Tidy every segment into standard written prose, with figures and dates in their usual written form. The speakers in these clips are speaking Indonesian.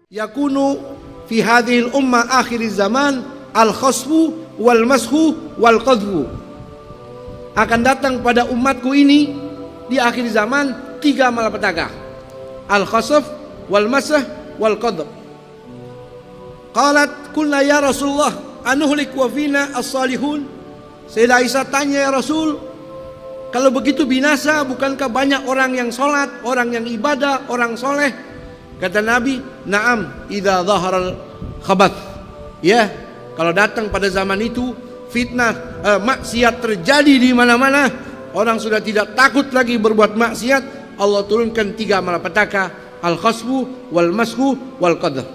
Yakunu fi hadhil ummah akhir zaman al-khasfu wal mashu wal qadhfu. Akan datang pada umatku ini di akhir zaman 3 malapetaka. Al-khasf wal masah wal qadhf. Qalat qulna ya Rasulullah anuhlik wa fina as-salihun. Sayyidah Aisyah tanya, ya Rasul, kalau begitu binasa, bukankah banyak orang yang sholat, orang yang ibadah, orang soleh? Kata Nabi, na'am idza dhaharal khabath. Ya, kalau datang pada zaman itu fitnah, maksiat terjadi di mana-mana, orang sudah tidak takut lagi berbuat maksiat, Allah turunkan 3 malapetaka, al-khasfu wal mashu wal qadhf.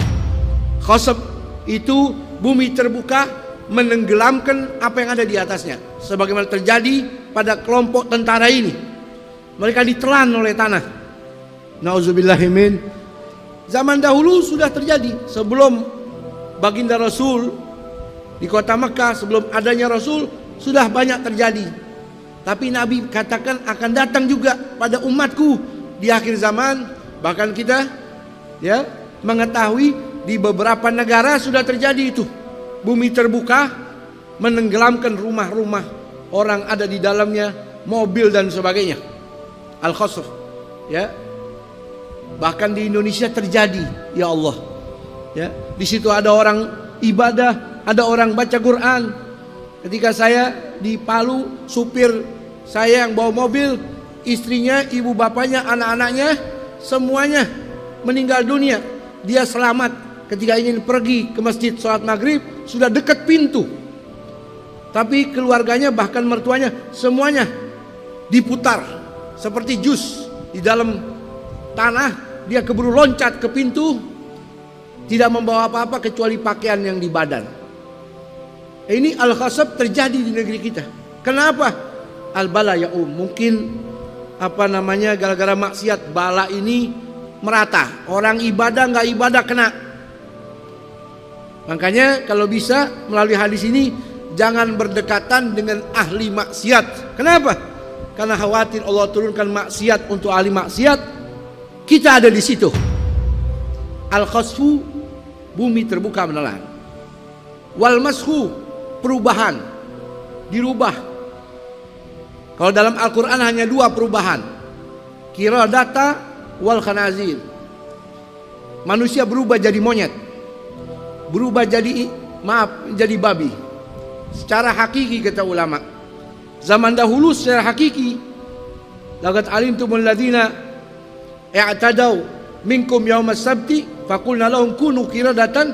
Khasf itu bumi terbuka menenggelamkan apa yang ada di atasnya, sebagaimana terjadi pada kelompok tentara ini. Mereka ditelan oleh tanah. Nauzubillahimin. Zaman dahulu sudah terjadi sebelum baginda Rasul di kota Mekah, sebelum adanya Rasul sudah banyak terjadi. Tapi Nabi katakan akan datang juga pada umatku di akhir zaman. Bahkan kita ya mengetahui di beberapa negara sudah terjadi itu. Bumi terbuka menenggelamkan rumah-rumah, orang ada di dalamnya, mobil dan sebagainya. Al-khasf, ya. Bahkan di Indonesia terjadi, ya Allah. Ya, di situ ada orang ibadah, ada orang baca Quran. Ketika saya di Palu, supir saya yang bawa mobil, istrinya, ibu bapaknya, anak-anaknya, semuanya meninggal dunia. Dia selamat ketika ingin pergi ke masjid sholat maghrib, sudah dekat pintu. Tapi keluarganya, bahkan mertuanya, semuanya diputar seperti jus di dalam tanah. Dia keburu loncat ke pintu, tidak membawa apa-apa kecuali pakaian yang di badan. Ini al-khasab terjadi di negeri kita. Kenapa? Al-bala ya mungkin gara-gara maksiat, bala ini merata. Orang ibadah nggak ibadah kena. Makanya kalau bisa melalui hadis ini jangan berdekatan dengan ahli maksiat. Kenapa? Karena khawatir Allah turunkan maksiat untuk ahli maksiat. Kita ada di situ. Al-khasfu, bumi terbuka menelan. Wal mashu, perubahan, dirubah. Kalau dalam Al-Quran hanya 2 perubahan, qiradata wal khanazir. Manusia berubah jadi monyet, berubah jadi babi. Secara hakiki kata ulama. Zaman dahulu secara hakiki, laqad alimtumul ladzina i'tadaw minkum yaumas sabti faqulna lahum kunu qiradatan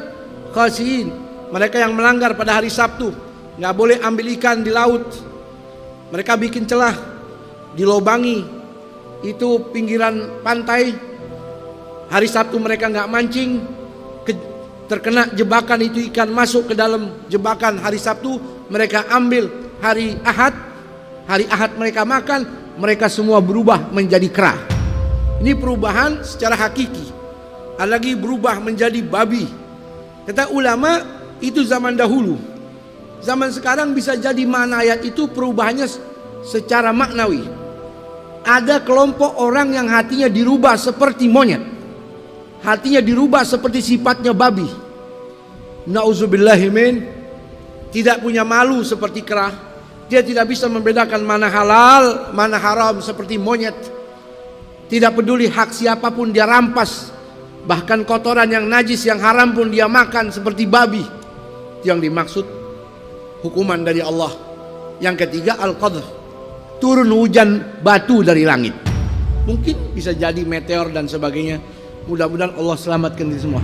khasiin. Mereka yang melanggar pada hari Sabtu, nggak boleh ambil ikan di laut. Mereka bikin celah, dilobangi itu pinggiran pantai. Hari Sabtu mereka nggak mancing, terkena jebakan itu ikan masuk ke dalam jebakan. Hari Sabtu mereka ambil, hari Ahad mereka makan, mereka semua berubah menjadi kera. Ini perubahan secara hakiki. Ada lagi berubah menjadi babi. Kata ulama itu zaman dahulu. Zaman sekarang bisa jadi makna ayat itu perubahannya secara maknawi. Ada kelompok orang yang hatinya dirubah seperti monyet, hatinya dirubah seperti sifatnya babi. Nauzubillahimin. Tidak punya malu seperti kera. Dia tidak bisa membedakan mana halal, mana haram seperti monyet. Tidak peduli hak siapapun dia rampas. Bahkan kotoran yang najis, yang haram pun dia makan seperti babi. Yang dimaksud hukuman dari Allah. Yang ketiga al-qadhf, turun hujan batu dari langit. Mungkin bisa jadi meteor dan sebagainya. Mudah-mudahan Allah selamatkan kita semua.